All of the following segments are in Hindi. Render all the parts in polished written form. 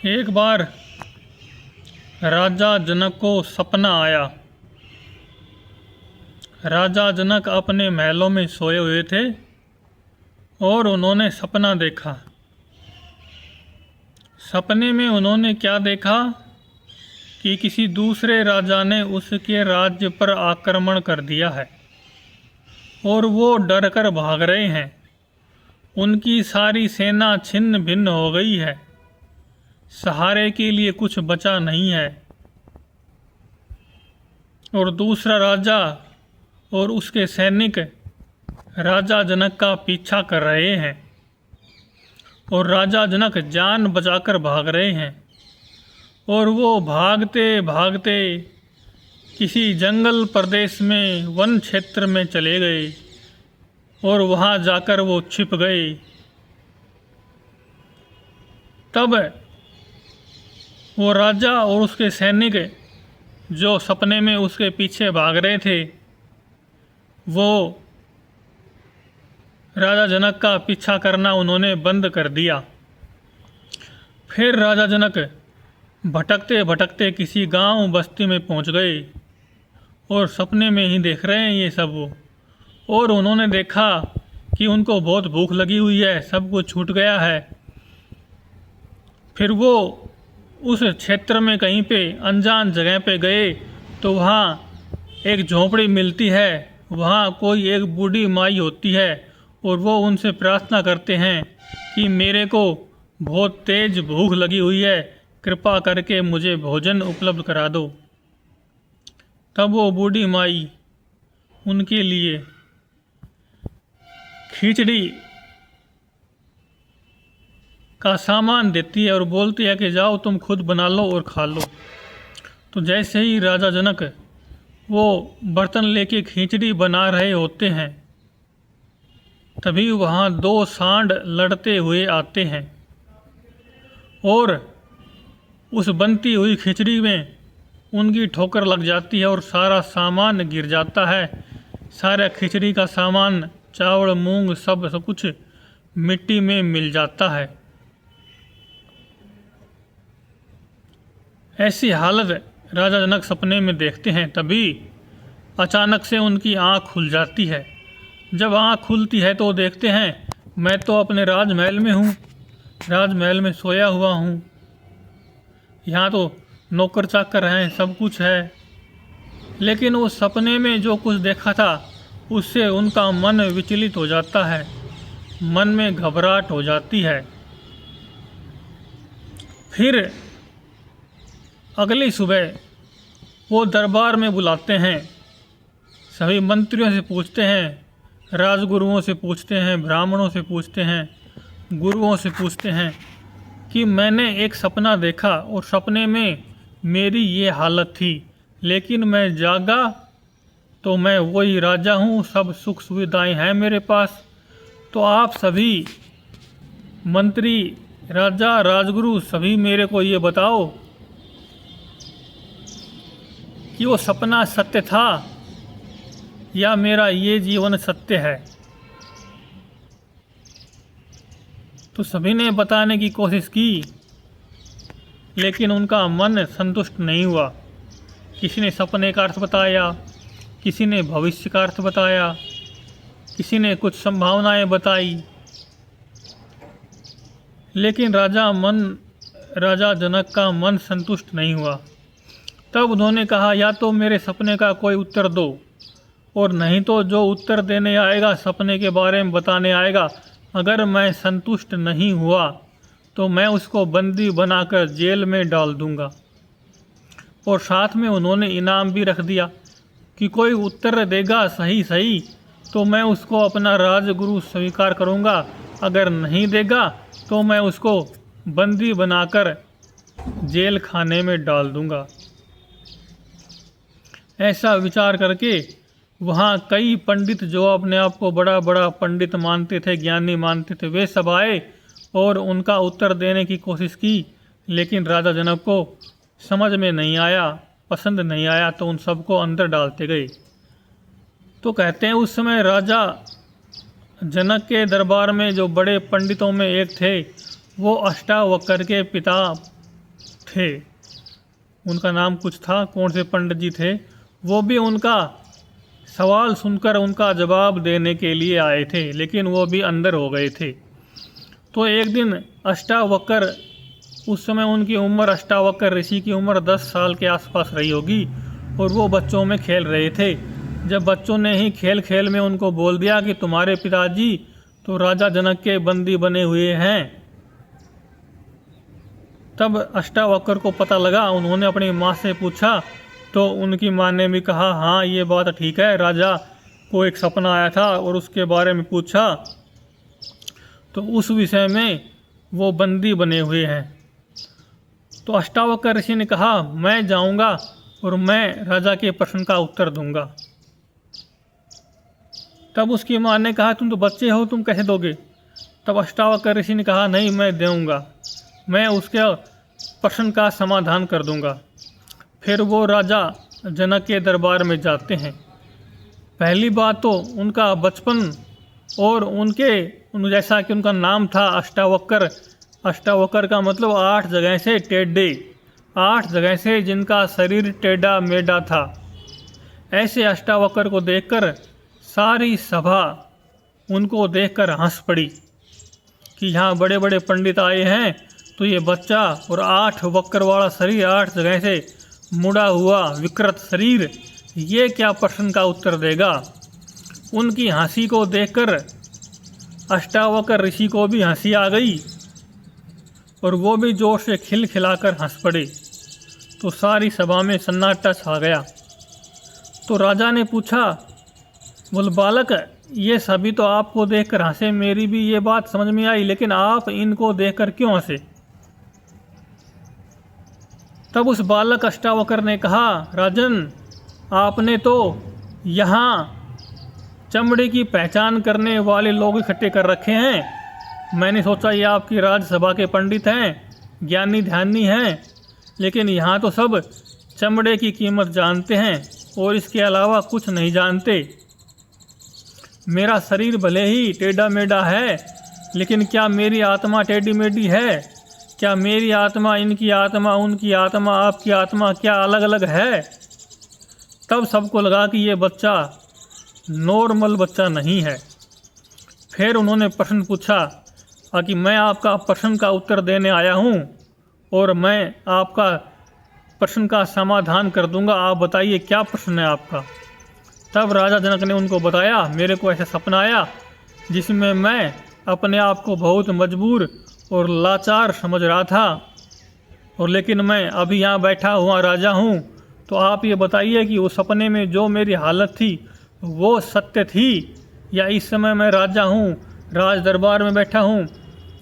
एक बार राजा जनक को सपना आया। राजा जनक अपने महलों में सोए हुए थे और उन्होंने सपना देखा। सपने में उन्होंने क्या देखा कि किसी दूसरे राजा ने उसके राज्य पर आक्रमण कर दिया है और वो डर कर भाग रहे हैं। उनकी सारी सेना छिन्न भिन्न हो गई है, सहारे के लिए कुछ बचा नहीं है। और दूसरा राजा और उसके सैनिक राजा जनक का पीछा कर रहे हैं और राजा जनक जान बचाकर भाग रहे हैं। और वो भागते भागते किसी जंगल प्रदेश में वन क्षेत्र में चले गए और वहाँ जाकर वो छिप गए। तब वो राजा और उसके सैनिक जो सपने में उसके पीछे भाग रहे थे, वो राजा जनक का पीछा करना उन्होंने बंद कर दिया। फिर राजा जनक भटकते भटकते किसी गांव बस्ती में पहुंच गए और सपने में ही देख रहे हैं ये सब वो। और उन्होंने देखा कि उनको बहुत भूख लगी हुई है, सब कुछ छूट गया है। फिर वो उस क्षेत्र में कहीं पे अनजान जगह पे गए तो वहाँ एक झोंपड़ी मिलती है। वहाँ कोई एक बूढ़ी माई होती है और वो उनसे प्रार्थना करते हैं कि मेरे को बहुत तेज़ भूख लगी हुई है, कृपा करके मुझे भोजन उपलब्ध करा दो। तब वो बूढ़ी माई उनके लिए खिचड़ी का सामान देती है और बोलती है कि जाओ तुम खुद बना लो और खा लो। तो जैसे ही राजा जनक वो बर्तन लेके खिचड़ी बना रहे होते हैं, तभी वहाँ दो सांड लड़ते हुए आते हैं और उस बनती हुई खिचड़ी में उनकी ठोकर लग जाती है और सारा सामान गिर जाता है। सारा खिचड़ी का सामान, चावल मूंग सब कुछ मिट्टी में मिल जाता है। ऐसी हालत राजा जनक सपने में देखते हैं। तभी अचानक से उनकी आँख खुल जाती है। जब आँख खुलती है तो देखते हैं मैं तो अपने राजमहल में हूँ, राजमहल में सोया हुआ हूँ। यहाँ तो नौकर चाकर हैं, सब कुछ है। लेकिन वो सपने में जो कुछ देखा था उससे उनका मन विचलित हो जाता है, मन में घबराहट हो जाती है। फिर अगली सुबह वो दरबार में बुलाते हैं, सभी मंत्रियों से पूछते हैं, राजगुरुओं से पूछते हैं, ब्राह्मणों से पूछते हैं, गुरुओं से पूछते हैं कि मैंने एक सपना देखा और सपने में मेरी ये हालत थी, लेकिन मैं जागा तो मैं वही राजा हूँ, सब सुख सुविधाएं हैं मेरे पास। तो आप सभी मंत्री, राजा, राजगुरु सभी मेरे को ये बताओ कि वो सपना सत्य था या मेरा ये जीवन सत्य है। तो सभी ने बताने की कोशिश की, लेकिन उनका मन संतुष्ट नहीं हुआ। किसी ने सपने का अर्थ बताया, किसी ने भविष्य का अर्थ बताया, किसी ने कुछ संभावनाएं बताई, लेकिन राजा जनक का मन संतुष्ट नहीं हुआ। तब उन्होंने कहा या तो मेरे सपने का कोई उत्तर दो, और नहीं तो जो उत्तर देने आएगा, सपने के बारे में बताने आएगा, अगर मैं संतुष्ट नहीं हुआ तो मैं उसको बंदी बनाकर जेल में डाल दूंगा। और साथ में उन्होंने इनाम भी रख दिया कि कोई उत्तर देगा सही तो मैं उसको अपना राजगुरु स्वीकार करूंगा, अगर नहीं देगा तो मैं उसको बंदी बनाकर जेल खाने में डाल दूंगा। ऐसा विचार करके वहाँ कई पंडित जो अपने आप को बड़ा बड़ा पंडित मानते थे, ज्ञानी मानते थे, वे सब आए और उनका उत्तर देने की कोशिश की, लेकिन राजा जनक को समझ में नहीं आया, पसंद नहीं आया, तो उन सबको अंदर डालते गए। तो कहते हैं उस समय राजा जनक के दरबार में जो बड़े पंडितों में एक थे, वो अष्टावक्र के पिता थे, उनका नाम कुछ था, कौन से पंडित जी थे, वो भी उनका सवाल सुनकर उनका जवाब देने के लिए आए थे, लेकिन वो भी अंदर हो गए थे। तो एक दिन अष्टावक्र, उस समय उनकी उम्र, अष्टावक्र ऋषि की उम्र 10 साल के आसपास रही होगी, और वो बच्चों में खेल रहे थे। जब बच्चों ने ही खेल खेल में उनको बोल दिया कि तुम्हारे पिताजी तो राजा जनक के बंदी बने हुए हैं, तब अष्टावक्र को पता लगा। उन्होंने अपनी माँ से पूछा, तो उनकी माँ ने भी कहा हाँ ये बात ठीक है, राजा को एक सपना आया था और उसके बारे में पूछा, तो उस विषय में वो बंदी बने हुए हैं। तो अष्टावक्र ऋषि ने कहा मैं जाऊंगा और मैं राजा के प्रश्न का उत्तर दूंगा। तब उसकी माँ ने कहा तुम तो बच्चे हो, तुम कैसे दोगे? तब अष्टावक्र ऋषि ने कहा नहीं, मैं दूंगा, मैं उसके प्रश्न का समाधान कर दूंगा। फिर वो राजा जनक के दरबार में जाते हैं। पहली बात तो उनका बचपन, और जैसा कि उनका नाम था अष्टावक्र, अष्टावक्र का मतलब 8 जगह से टेढ़े, 8 जगह से जिनका शरीर टेढ़ा मेढ़ा था। ऐसे अष्टावक्र को देखकर सारी सभा उनको देखकर हंस पड़ी कि यहाँ बड़े बड़े पंडित आए हैं, तो ये बच्चा और 8 वक्र वाला शरीर, 8 जगह से मुड़ा हुआ विकृत शरीर, ये क्या प्रश्न का उत्तर देगा? उनकी हंसी को देखकर अष्टावक्र ऋषि को भी हंसी आ गई और वो भी जोर से खिलखिलाकर हंस पड़े। तो सारी सभा में सन्नाटा छा गया। तो राजा ने पूछा, बोल बालक, ये सभी तो आपको देखकर हंसे, मेरी भी ये बात समझ में आई, लेकिन आप इनको देखकर क्यों हंसे? तब उस बालक अष्टावक्र ने कहा, राजन, आपने तो यहाँ चमड़े की पहचान करने वाले लोग इकट्ठे कर रखे हैं। मैंने सोचा ये आपकी राज्यसभा के पंडित हैं, ज्ञानी ध्यानी हैं, लेकिन यहाँ तो सब चमड़े की कीमत जानते हैं और इसके अलावा कुछ नहीं जानते। मेरा शरीर भले ही टेढ़ा मेढ़ा है, लेकिन क्या मेरी आत्मा टेढ़ी मेढ़ी है? क्या मेरी आत्मा, इनकी आत्मा, उनकी आत्मा, आपकी आत्मा क्या अलग अलग है? तब सबको लगा कि ये बच्चा नॉर्मल बच्चा नहीं है। फिर उन्होंने प्रश्न पूछा कि मैं आपका प्रश्न का उत्तर देने आया हूँ और मैं आपका प्रश्न का समाधान कर दूंगा, आप बताइए क्या प्रश्न है आपका? तब राजा जनक ने उनको बताया, मेरे को ऐसा सपना आया जिसमें मैं अपने आप को बहुत मजबूर और लाचार समझ रहा था, और लेकिन मैं अभी यहाँ बैठा हुआ राजा हूँ। तो आप ये बताइए कि उस सपने में जो मेरी हालत थी वो सत्य थी, या इस समय मैं राजा हूँ, राज दरबार में बैठा हूँ,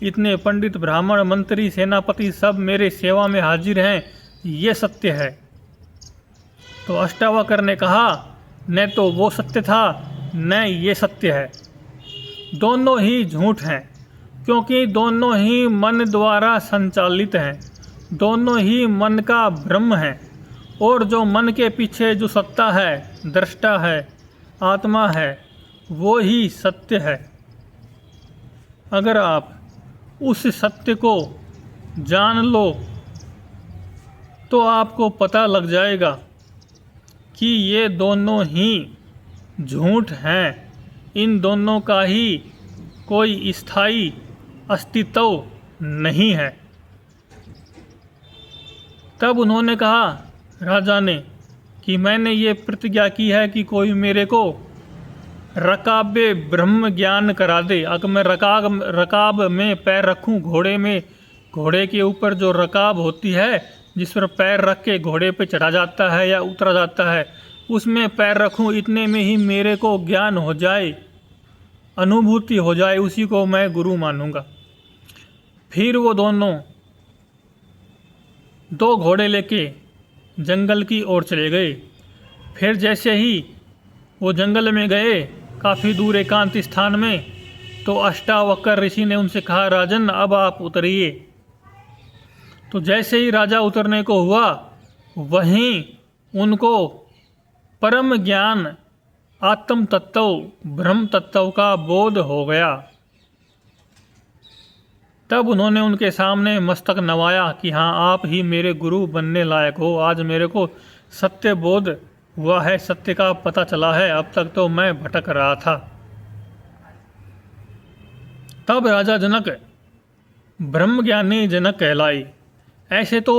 इतने पंडित, ब्राह्मण, मंत्री, सेनापति सब मेरे सेवा में हाजिर हैं, ये सत्य है? तो अष्टावक्र ने कहा, न तो वो सत्य था न ये सत्य है, दोनों ही झूठ हैं, क्योंकि दोनों ही मन द्वारा संचालित हैं, दोनों ही मन का भ्रम है, और जो मन के पीछे जो सत्ता है, दृष्टा है, आत्मा है, वो ही सत्य है। अगर आप उस सत्य को जान लो तो आपको पता लग जाएगा कि ये दोनों ही झूठ हैं, इन दोनों का ही कोई स्थायी अस्तित्व नहीं है। तब उन्होंने कहा, राजा ने, कि मैंने ये प्रतिज्ञा की है कि कोई मेरे को रकाबे ब्रह्म ज्ञान करा दे। अगर मैं रकाब में पैर रखूं, घोड़े में, घोड़े के ऊपर जो रकाब होती है जिस पर पैर रख के घोड़े पे चढ़ा जाता है या उतरा जाता है, उसमें पैर रखूं, इतने में ही मेरे को ज्ञान हो जाए, अनुभूति हो जाए, उसी को मैं गुरु मानूंगा। फिर वो दोनों 2 घोड़े लेके जंगल की ओर चले गए। फिर जैसे ही वो जंगल में गए, काफ़ी दूर एकांत स्थान में, तो अष्टावक्र ऋषि ने उनसे कहा, राजन अब आप उतरिए। तो जैसे ही राजा उतरने को हुआ, वहीं उनको परम ज्ञान, आत्म तत्व, ब्रह्म तत्व का बोध हो गया। तब उन्होंने उनके सामने मस्तक नवाया कि हाँ, आप ही मेरे गुरु बनने लायक हो। आज मेरे को सत्य बोध हुआ है, सत्य का पता चला है, अब तक तो मैं भटक रहा था। तब राजा जनक ब्रह्मज्ञानी जनक कहलाई। ऐसे तो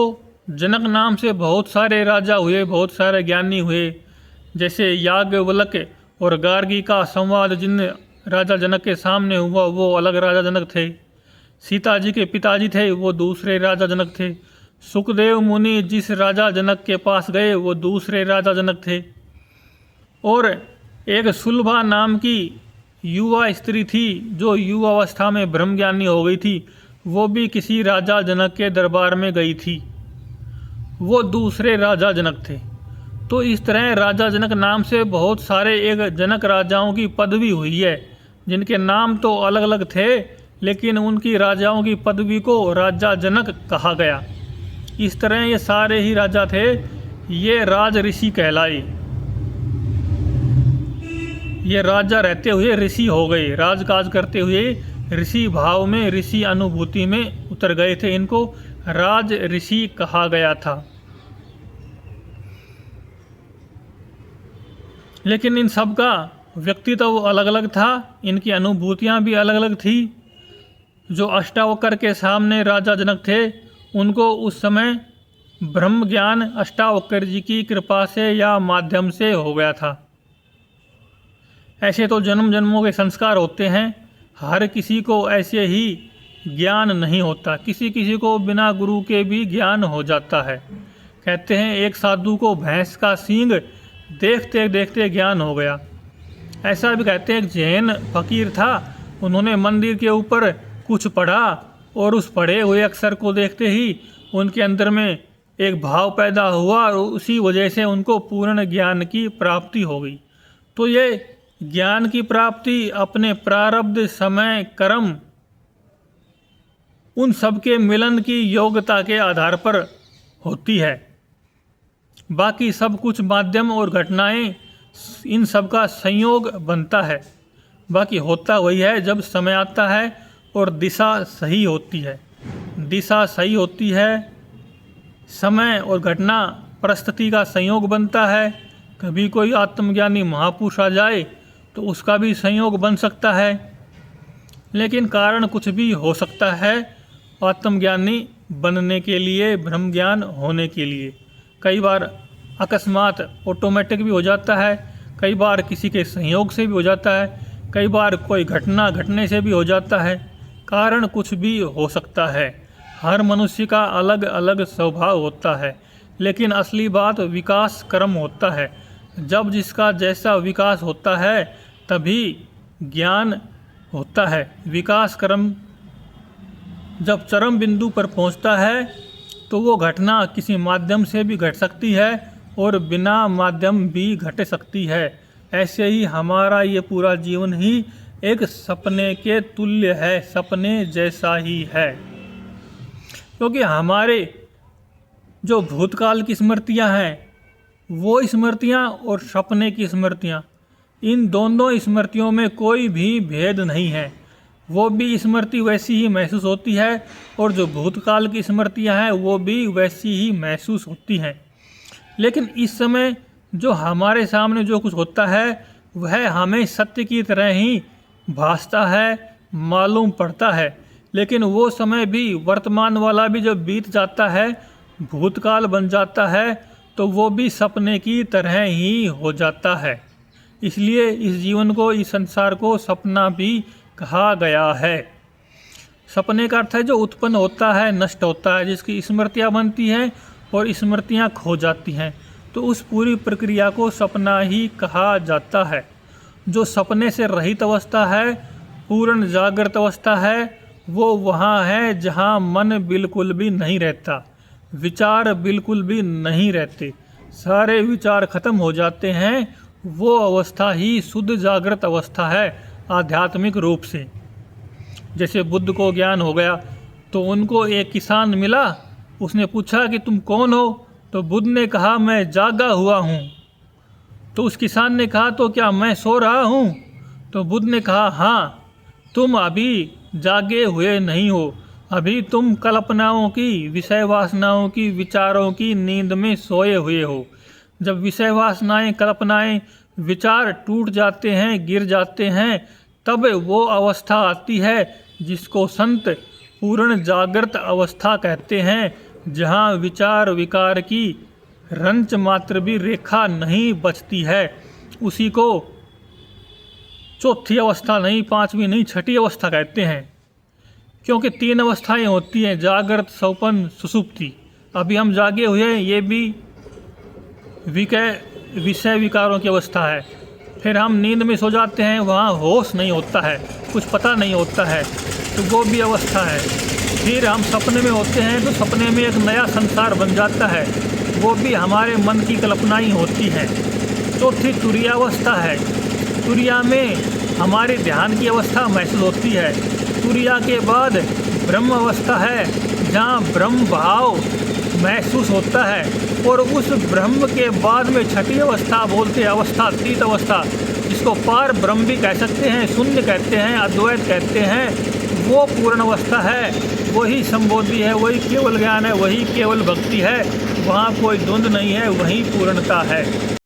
जनक नाम से बहुत सारे राजा हुए, बहुत सारे ज्ञानी हुए। जैसे याज्ञवल्क और गार्गी का संवाद जिन राजा जनक के सामने हुआ वो अलग राजा जनक थे। सीता जी के पिताजी थे वो दूसरे राजा जनक थे। सुखदेव मुनि जिस राजा जनक के पास गए वो दूसरे राजा जनक थे। और एक सुलभा नाम की युवा स्त्री थी जो युवावस्था में ब्रह्मज्ञानी हो गई थी, वो भी किसी राजा जनक के दरबार में गई थी, वो दूसरे राजा जनक थे। तो इस तरह राजा जनक नाम से बहुत सारे एक जनक राजाओं की पदवी हुई है, जिनके नाम तो अलग अलग थे लेकिन उनकी राजाओं की पदवी को राजा जनक कहा गया। इस तरह ये सारे ही राजा थे, ये राज ऋषि कहलाए। ये राजा रहते हुए ऋषि हो गए, राजकाज करते हुए ऋषि भाव में, ऋषि अनुभूति में उतर गए थे। इनको राज ऋषि कहा गया था। लेकिन इन सब का व्यक्तित्व अलग अलग था, इनकी अनुभूतियाँ भी अलग अलग थी। जो अष्टावक्र के सामने राजा जनक थे उनको उस समय ब्रह्म ज्ञान अष्टावक्र जी की कृपा से या माध्यम से हो गया था। ऐसे तो जन्म जन्मों के संस्कार होते हैं, हर किसी को ऐसे ही ज्ञान नहीं होता, किसी किसी को बिना गुरु के भी ज्ञान हो जाता है। कहते हैं एक साधु को भैंस का सींग देखते देखते ज्ञान हो गया। ऐसा भी कहते हैं एक जैन फकीर था, उन्होंने मंदिर के ऊपर कुछ पढ़ा और उस पढ़े हुए अक्षर को देखते ही उनके अंदर में एक भाव पैदा हुआ और उसी वजह से उनको पूर्ण ज्ञान की प्राप्ति हो गई। तो ये ज्ञान की प्राप्ति अपने प्रारब्ध, समय, कर्म, उन सब के मिलन की योग्यता के आधार पर होती है। बाकी सब कुछ माध्यम और घटनाएं इन सब का संयोग बनता है। बाकी होता वही है जब समय आता है और दिशा सही होती है। दिशा सही होती है, समय और घटना परिस्थिति का संयोग बनता है। कभी कोई आत्मज्ञानी महापुरुष आ जाए तो उसका भी संयोग बन सकता है, लेकिन कारण कुछ भी हो सकता है आत्मज्ञानी बनने के लिए, ब्रह्म ज्ञान होने के लिए। कई बार अकस्मात ऑटोमेटिक भी हो जाता है, कई बार किसी के संयोग से भी हो जाता है, कई बार कोई घटना घटने से भी हो जाता है। कारण कुछ भी हो सकता है। हर मनुष्य का अलग अलग स्वभाव होता है, लेकिन असली बात विकास क्रम होता है। जब जिसका जैसा विकास होता है तभी ज्ञान होता है। विकास क्रम जब चरम बिंदु पर पहुंचता है तो वो घटना किसी माध्यम से भी घट सकती है और बिना माध्यम भी घट सकती है। ऐसे ही हमारा ये पूरा जीवन ही एक सपने के तुल्य है, सपने जैसा ही है। क्योंकि हमारे जो भूतकाल की स्मृतियां हैं वो स्मृतियां और सपने की स्मृतियां, इन दोनों स्मृतियों में कोई भी भेद नहीं है। वो भी स्मृति वैसी ही महसूस होती है और जो भूतकाल की स्मृतियां हैं वो भी वैसी ही महसूस होती हैं। लेकिन इस समय जो हमारे सामने जो कुछ होता है वह हमें सत्य की तरह ही भासता है, मालूम पड़ता है। लेकिन वो समय भी, वर्तमान वाला भी जब बीत जाता है, भूतकाल बन जाता है, तो वो भी सपने की तरह ही हो जाता है। इसलिए इस जीवन को, इस संसार को सपना भी कहा गया है। सपने का अर्थ है जो उत्पन्न होता है, नष्ट होता है, जिसकी स्मृतियाँ बनती हैं और स्मृतियाँ खो जाती हैं, तो उस पूरी प्रक्रिया को सपना ही कहा जाता है। जो सपने से रहित अवस्था है, पूर्ण जागृत अवस्था है, वो वहाँ है जहाँ मन बिल्कुल भी नहीं रहता, विचार बिल्कुल भी नहीं रहते, सारे विचार खत्म हो जाते हैं। वो अवस्था ही शुद्ध जागृत अवस्था है आध्यात्मिक रूप से। जैसे बुद्ध को ज्ञान हो गया तो उनको एक किसान मिला, उसने पूछा कि तुम कौन हो? तो बुद्ध ने कहा मैं जागा हुआ हूँ। तो उस किसान ने कहा तो क्या मैं सो रहा हूँ? तो बुद्ध ने कहा हाँ, तुम अभी जागे हुए नहीं हो, अभी तुम कल्पनाओं की, विषय वासनाओं की, विचारों की नींद में सोए हुए हो। जब विषय वासनाएं, कल्पनाएं, विचार टूट जाते हैं, गिर जाते हैं, तब वो अवस्था आती है जिसको संत पूर्ण जागृत अवस्था कहते हैं, जहाँ विचार विकार की रंच मात्र भी रेखा नहीं बचती है। उसी को चौथी अवस्था नहीं, पांचवी नहीं, छठी अवस्था कहते हैं। क्योंकि 3 अवस्थाएं होती हैं, जागृत, स्वप्न, सुषुप्ति। अभी हम जागे हुए हैं, ये भी विषय विकारों की अवस्था है। फिर हम नींद में सो जाते हैं, वहाँ होश नहीं होता है, कुछ पता नहीं होता है, तो वो भी अवस्था है। फिर हम सपने में होते हैं, तो सपने में एक नया संसार बन जाता है, वो भी हमारे मन की कल्पना ही होती है। चौथी तुरीयावस्था है। तुरिया में हमारे ध्यान की अवस्था महसूस होती है। तुरिया के बाद ब्रह्म अवस्था है, जहाँ ब्रह्म भाव महसूस होता है। और उस ब्रह्म के बाद में छठी अवस्था बोलते हैं, अवस्था तीत अवस्था, जिसको पार ब्रह्म भी कह सकते हैं, शून्य कहते हैं, अद्वैत कहते हैं। वो पूर्ण अवस्था है, वही संबोधि है, वही केवल ज्ञान है, वही केवल भक्ति है। वहाँ कोई द्वंद्व नहीं है, वही पूर्णता है।